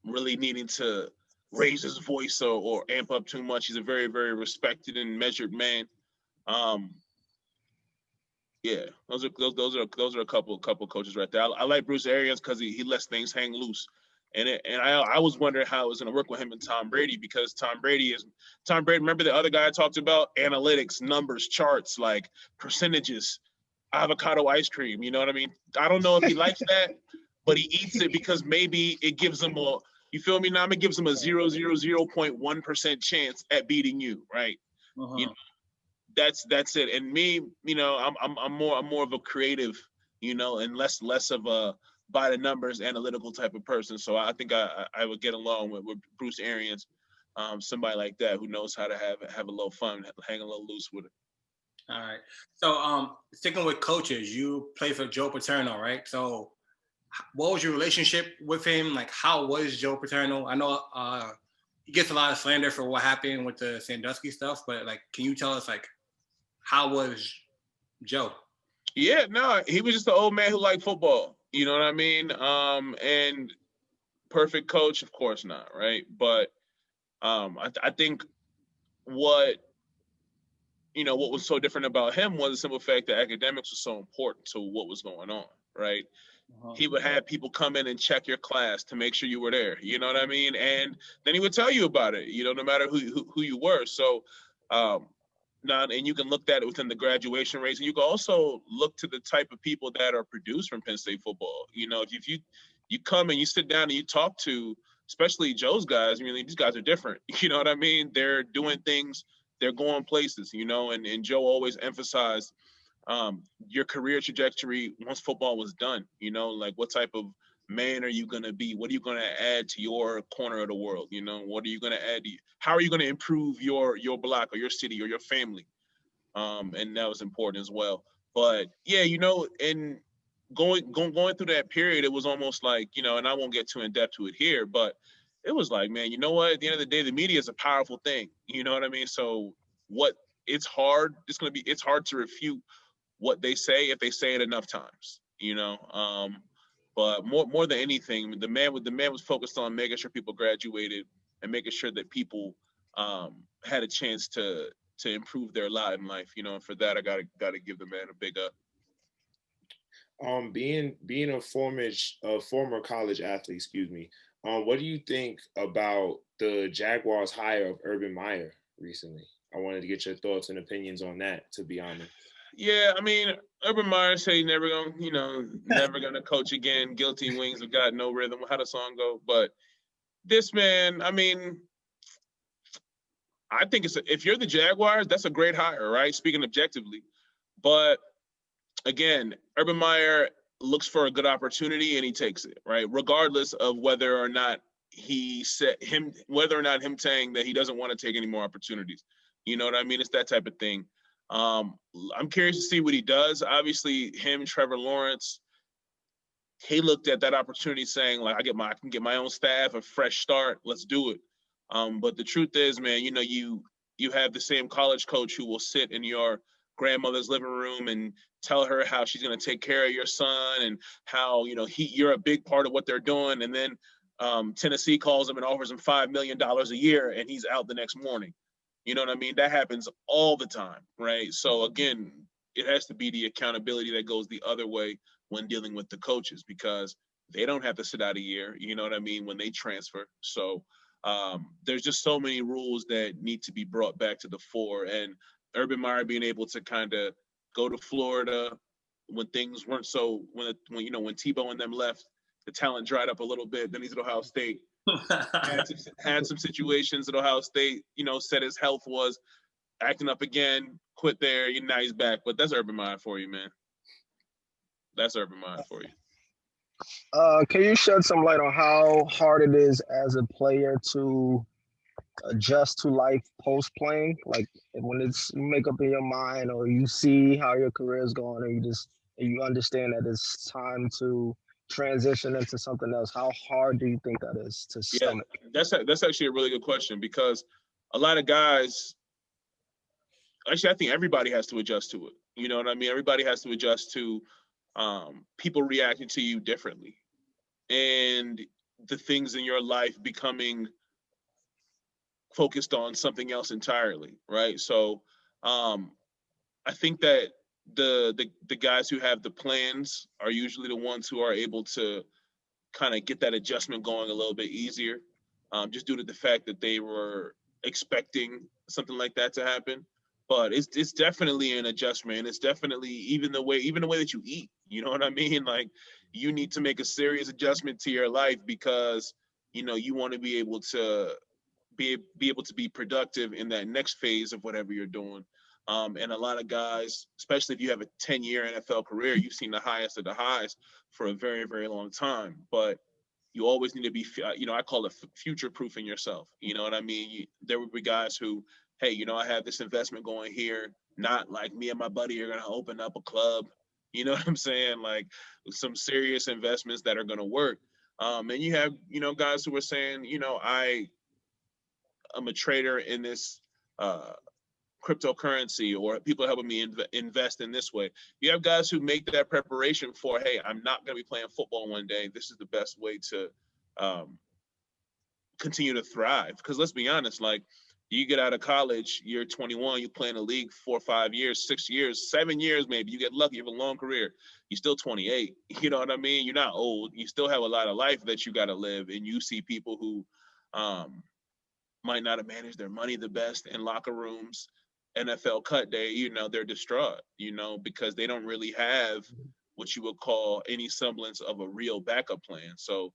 really needing to raise his voice or amp up too much. He's a very, very respected and measured man. Yeah, those are a couple coaches right there. I like Bruce Arians because he lets things hang loose, and I was wondering how it was going to work with him and Tom Brady, because Tom Brady. Remember the other guy I talked about, analytics, numbers, charts, like percentages, avocado ice cream. You know what I mean? I don't know if he likes that, but he eats it because maybe it gives him a. You feel me? Now it gives him a 0.1% chance at beating you, right? You know, that's it. And me, I'm more of a creative, and less of a by the numbers analytical type of person. So I think I would get along with Bruce Arians, somebody like that who knows how to have a little fun, hang a little loose with it.
All right. So sticking with coaches, you played for Joe Paterno, right? So what was your relationship with him? Like, how was Joe Paterno? I know he gets a lot of slander for what happened with the Sandusky stuff, but like, can you tell us, like, how was Joe?
Yeah, no, he was just an old man who liked football. You know what I mean? And perfect coach, of course not, right? But I think what was so different about him was the simple fact that academics was so important to what was going on, right? He would have people come in and check your class to make sure you were there. You know what I mean? And then he would tell you about it, no matter who you were. So now, and you can look at it within the graduation rates, and you can also look to the type of people that are produced from Penn State football. If you come and you sit down and you talk to, especially Joe's guys, these guys are different. You know what I mean? They're doing things, they're going places, and Joe always emphasized your career trajectory once football was done. Like, what type of man are you going to be? What are you going to add to your corner of the world? What are you going to add to how are you going to improve your block or your city or your family? And that was important as well. But yeah, and going through that period, it was almost like, and I won't get too in depth to it here, but it was like, man, you know what? At the end of the day, the media is a powerful thing. You know what I mean? So it's hard to refute what they say if they say it enough times, but more than anything, the man was focused on making sure people graduated and making sure that people had a chance to improve their lot in life, and for that I gotta give the man a big up.
Being a former college athlete, what do you think about the Jaguars' hire of Urban Meyer recently? I wanted to get your thoughts and opinions on that, to be honest.
Yeah, Urban Meyer said he's never gonna coach again. Guilty wings have got no rhythm. How the song go? But this man, I think if you're the Jaguars, that's a great hire, right? Speaking objectively, but again, Urban Meyer looks for a good opportunity and he takes it, right? Regardless of whether or not him saying that he doesn't want to take any more opportunities. You know what I mean? It's that type of thing. I'm curious to see what he does. Obviously, Trevor Lawrence, he looked at that opportunity saying, like, I can get my own staff, a fresh start. Let's do it. But the truth is, man, you have the same college coach who will sit in your grandmother's living room and tell her how she's going to take care of your son and how, you're a big part of what they're doing. And then Tennessee calls him and offers him $5 million a year and he's out the next morning. You know what I mean? That happens all the time, right? So again, it has to be the accountability that goes the other way when dealing with the coaches, because they don't have to sit out a year, you know what I mean, when they transfer. So there's just so many rules that need to be brought back to the fore. And Urban Meyer being able to kind of go to Florida when things weren't so, when Tebow and them left, the talent dried up a little bit. Then he's at Ohio State. had some situations at Ohio State, said his health was acting up again, quit there, now he's back. But that's Urban Meyer for you, man. That's Urban Meyer for you.
Can you shed some light on how hard it is as a player to adjust to life post playing? Like, when it's you make up in your mind, or you see how your career is going, and you understand that it's time to transition into something else. How hard do you think that is to stomach?
That's actually a really good question, because a lot of guys, actually, I think everybody has to adjust to it. You know what I mean? Everybody has to adjust to people reacting to you differently, and the things in your life becoming focused on something else entirely, right? So I think that the guys who have the plans are usually the ones who are able to kind of get that adjustment going a little bit easier, just due to the fact that they were expecting something like that to happen. But it's definitely an adjustment. It's definitely even the way that you eat. You know what I mean? Like, you need to make a serious adjustment to your life because you want to be able to be productive in that next phase of whatever you're doing. And a lot of guys, especially if you have a 10-year NFL career, you've seen the highest of the highs for a very, very long time. But you always need to be, I call it future-proofing yourself. You know what I mean? There would be guys who, hey, I have this investment going here. Not like me and my buddy are going to open up a club. You know what I'm saying? Like, some serious investments that are going to work. And you have, guys who are saying, I'm a trader in this cryptocurrency, or people are helping me invest in this way. You have guys who make that preparation for, hey, I'm not going to be playing football one day. This is the best way to continue to thrive. Because let's be honest, like, you get out of college, you're 21, you play in a league 4 or 5 years, 6 years, 7 years, maybe. You get lucky, you have a long career. You're still 28. You know what I mean? You're not old. You still have a lot of life that you got to live. And you see people who might not have managed their money the best in locker rooms. NFL cut day, they're distraught, because they don't really have what you would call any semblance of a real backup plan. So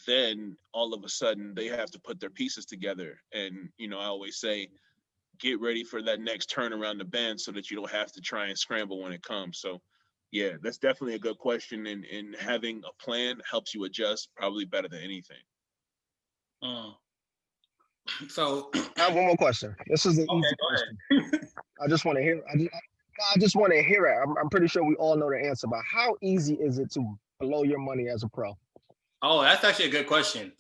then all of a sudden they have to put their pieces together. And, I always say, get ready for that next turn around the bend so that you don't have to try and scramble when it comes. So yeah, that's definitely a good question. And having a plan helps you adjust probably better than anything.
So
I have one more question. This is an easy question. I just want to hear. I just want to hear it. I'm pretty sure we all know the answer, but how easy is it to blow your money as a pro?
Oh, that's actually a good question,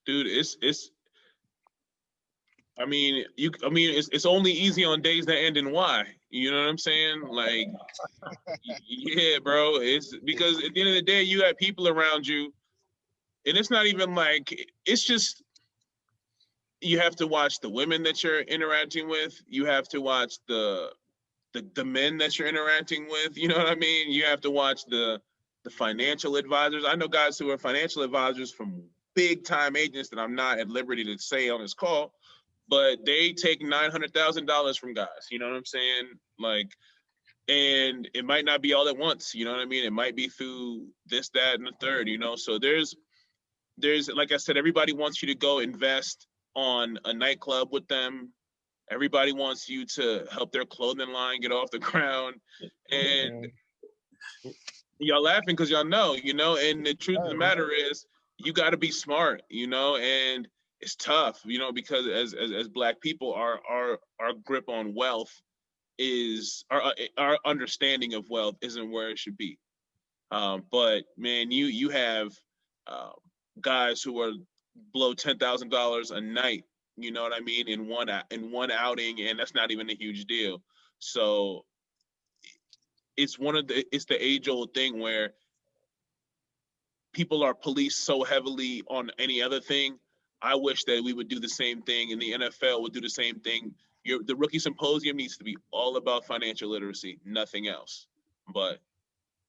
dude. It's only easy on days that end in Y. You know what I'm saying? Like, yeah, bro. It's because at the end of the day, you have people around you, and it's not even like, it's just, you have to watch the women that you're interacting with. You have to watch the men that you're interacting with. You know what I mean? You have to watch the financial advisors. I know guys who are financial advisors from big time agents that I'm not at liberty to say on this call, but they take $900,000 from guys. You know what I'm saying? Like, and it might not be all at once. You know what I mean? It might be through this, that, and the third. So there's like I said, everybody wants you to go invest on a nightclub with them. Everybody wants you to help their clothing line get off the ground. And y'all laughing because y'all know, and the truth of the matter is, you got to be smart, and it's tough, because as Black people, our grip on wealth is, our understanding of wealth isn't where it should be. But man, you have guys who are blow $10,000 a night, you know what I mean, in one outing, and that's not even a huge deal. So it's the age-old thing where people are policed so heavily on any other thing. I wish that we would do the same thing, and the NFL would do the same thing. The rookie symposium needs to be all about financial literacy, nothing else. But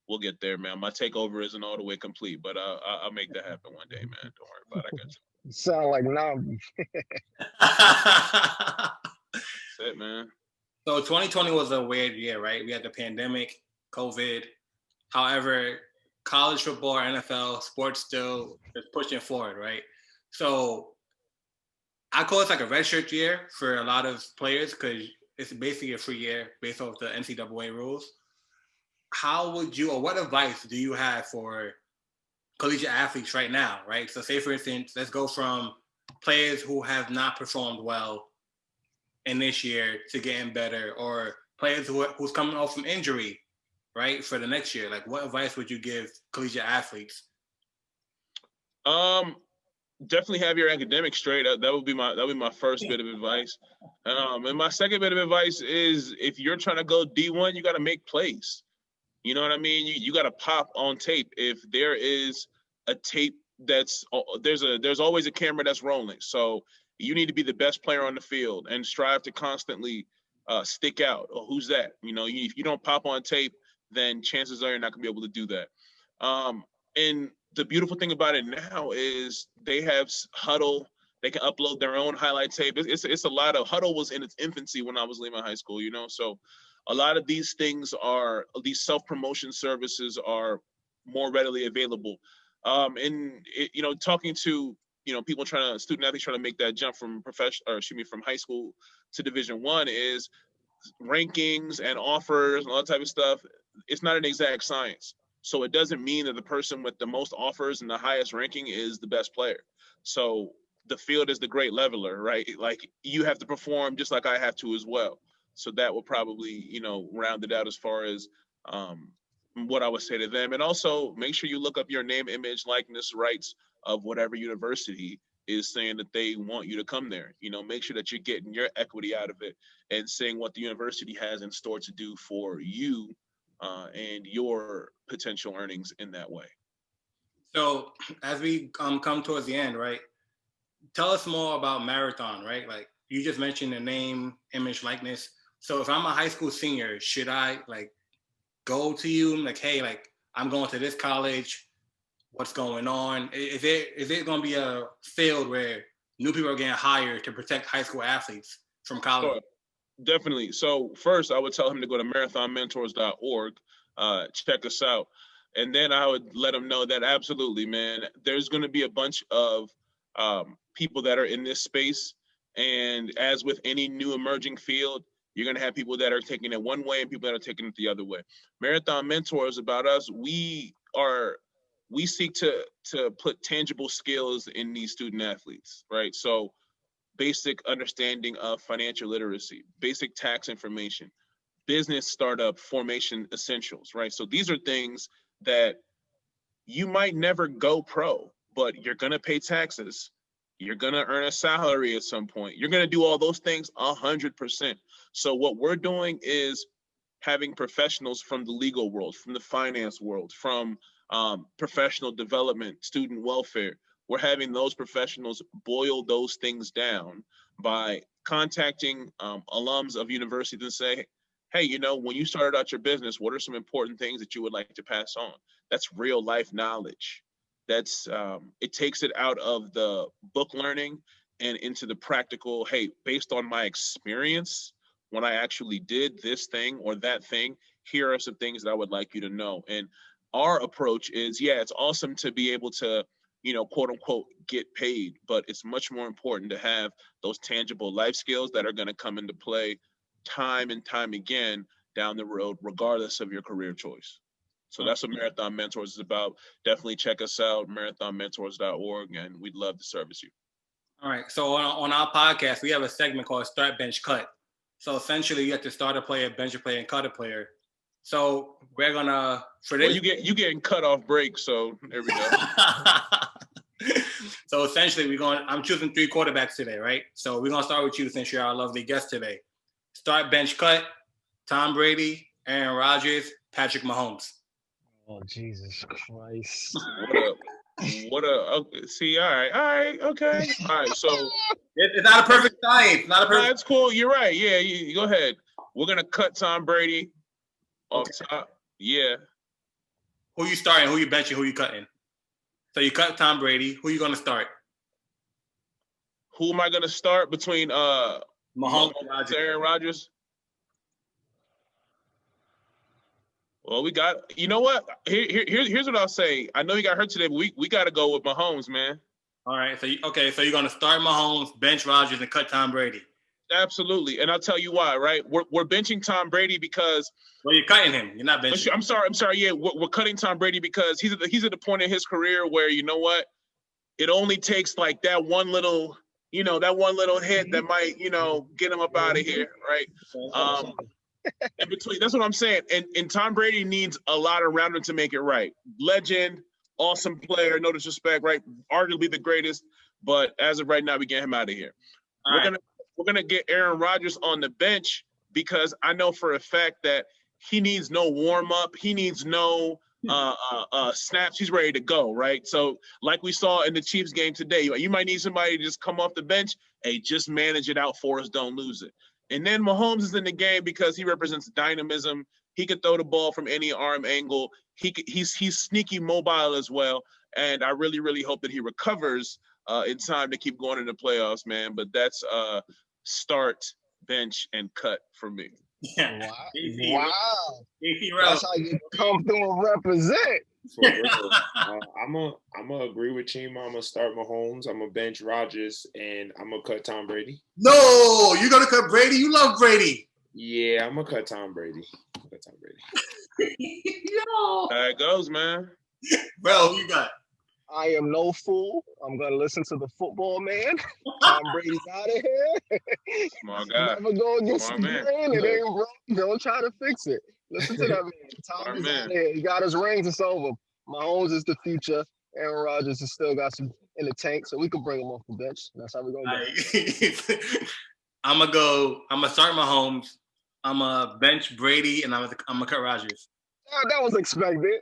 we'll get there, man. My takeover isn't all the way complete, but I'll make that happen one day, man. Don't worry about it. I got you.
Sound like now.
That's it, man.
So 2020 was a weird year, right? We had the pandemic, COVID. However, college football, NFL, sports still is pushing forward, right? So I call it like a redshirt year for a lot of players because it's basically a free year based off the NCAA rules. How would you, or what advice do you have for collegiate athletes right now, right? So say, for instance, let's go from players who have not performed well in this year to getting better, or players who's coming off from injury, right, for the next year. Like, what advice would you give collegiate athletes?
Definitely have your academics straight. That would be my first bit of advice. And my second bit of advice is, if you're trying to go D1, you got to make plays. You know what I mean? You got to pop on tape. If there is a tape there's always a camera that's rolling. So you need to be the best player on the field and strive to constantly stick out. Or who's that? If you don't pop on tape, then chances are you're not gonna be able to do that. And the beautiful thing about it now is they have Huddle. They can upload their own highlight tape. It's a lot of Huddle was in its infancy when I was leaving high school, so a lot of these things these self-promotion services are more readily available. Talking to, people student athletes trying to make that jump from from high school to Division I is rankings and offers and all that type of stuff. It's not an exact science. So it doesn't mean that the person with the most offers and the highest ranking is the best player. So the field is the great leveler, right? Like, you have to perform just like I have to as well. So that will probably, round it out as far as what I would say to them. And also make sure you look up your name, image, likeness, rights of whatever university is saying that they want you to come there. Make sure that you're getting your equity out of it and saying what the university has in store to do for you and your potential earnings in that way.
So as we come towards the end, right, tell us more about Marathon, right? Like, you just mentioned the name, image, likeness. So if I'm a high school senior, should I go to you like, hey, I'm going to this college, what's going on? Is it going to be a field where new people are getting hired to protect high school athletes from college?
Sure. Definitely. So first, I would tell him to go to marathonmentors.org, check us out. And then I would let him know that absolutely, man, there's going to be a bunch of people that are in this space. And as with any new emerging field, you're going to have people that are taking it one way and people that are taking it the other way. Marathon Mentors, about us, we seek to put tangible skills in these student athletes, right? So basic understanding of financial literacy, basic tax information, business startup formation essentials, right? So these are things that you might never go pro, but you're going to pay taxes. You're going to earn a salary at some point. You're going to do all those things 100%. So what we're doing is having professionals from the legal world, from the finance world, from professional development, student welfare. We're having those professionals boil those things down by contacting alums of universities and say, hey, when you started out your business, what are some important things that you would like to pass on? That's real life knowledge. That's it takes it out of the book learning and into the practical. Hey, based on my experience, when I actually did this thing or that thing, here are some things that I would like you to know. And our approach is, yeah, it's awesome to be able to, quote unquote, get paid, but it's much more important to have those tangible life skills that are going to come into play time and time again down the road, regardless of your career choice. So that's what Marathon Mentors is about. Definitely check us out, marathonmentors.org, and we'd love to service you.
All right. So on our podcast, we have a segment called Start, Bench, Cut. So essentially, you have to start a player, bench a player, and cut a player. So we're gonna for this.
Well, you getting cut off break. So there we go.
So essentially, I'm choosing 3 quarterbacks today, right? So we're gonna start with you since you're our lovely guest today. Start, bench, cut. Tom Brady, Aaron Rodgers, Patrick Mahomes.
Oh, Jesus Christ.
See, all right, okay. All right, so.
It's not a perfect science.
No, that's cool. You're right. Yeah, you go ahead. We're going to cut Tom Brady off top. Yeah.
Who you starting? Who you benching? Who you cutting? So you cut Tom Brady. Who you going to start?
Who am I going to start between
Mahomes and
Aaron Rodgers? Well, we got, you know what? Here's what I'll say. I know he got hurt today, but we got to go with Mahomes, man.
All right. So you're going to start Mahomes, bench Rodgers, and cut Tom Brady.
Absolutely. And I'll tell you why, right? We're benching Tom Brady because.
Well, you're cutting him. You're not benching him.
I'm sorry. Yeah, we're cutting Tom Brady because he's at the point in his career where, you know what? It only takes like that one little hit that might, get him up out of here, right? In between, that's what I'm saying. And Tom Brady needs a lot around him to make it right. Legend, awesome player, no disrespect, right? Arguably the greatest, but as of right now, we get him out of here. We're gonna get Aaron Rodgers on the bench because I know for a fact that he needs no warm up. He needs no snaps. He's ready to go, right? So like we saw in the Chiefs game today, you might need somebody to just come off the bench. Hey, just manage it out for us. Don't lose it. And then Mahomes is in the game because he represents dynamism. He could throw the ball from any arm angle. He's sneaky mobile as well. And I really, really hope that he recovers in time to keep going in the playoffs, man. But that's start, bench, and cut for me.
Yeah.
Wow.
KC
That's how you come through and represent.
For real. I'm gonna agree with Chima. I'm gonna start Mahomes. I'm gonna bench Rodgers, and I'm gonna cut Tom Brady.
No, you're gonna cut Brady. You love Brady.
Yeah, I'm gonna cut Tom Brady.
Yo,
There it goes, man.
bro, you got.
I am no fool. I'm gonna listen to the football man. Tom Brady's out of here.
Smart guy.
Never go against
Smart
the
man.
grain. It ain't broke. Don't try to fix it. Listen to that man. Tom is out of here. He got his rings. It's over. Mahomes is the future. Aaron Rodgers has still got some in the tank, so we can bring him off the bench. That's how we're gonna go.
I'm gonna start Mahomes. I'm gonna bench Brady, and I'm gonna cut Rodgers.
That was expected.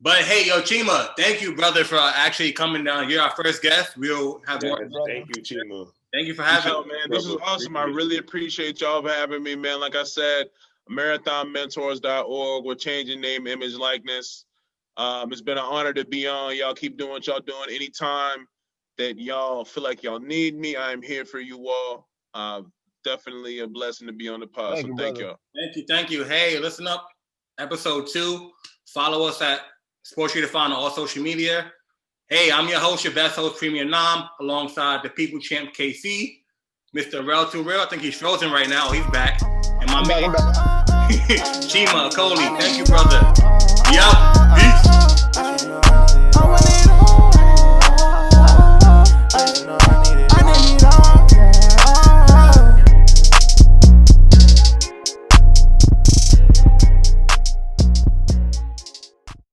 But hey, yo, Chima, thank you, brother, for actually coming down. You're our first guest. We'll have more.
Thank you, Chima.
Thank you for having
Yo,
me.
man, this is awesome. I really appreciate y'all for having me, man. Like I said, marathonmentors.org. We're changing name, image, likeness. It's been an honor to be on. Y'all keep doing what y'all doing. Anytime that y'all feel like y'all need me, I am here for you all. Definitely a blessing to be on the pod.
Thank
So
you,
thank
brother.
y'all.
Thank you. Hey, listen up. Episode 2. Follow us at Sports Redefined on all social media. Hey, I'm your host, your best host, Premium Nam, alongside the people champ KC, Mr. Rel to Real. I think he's frozen right now. He's back. And my man, Chima Okoli. Thank you, brother. Be out. Peace.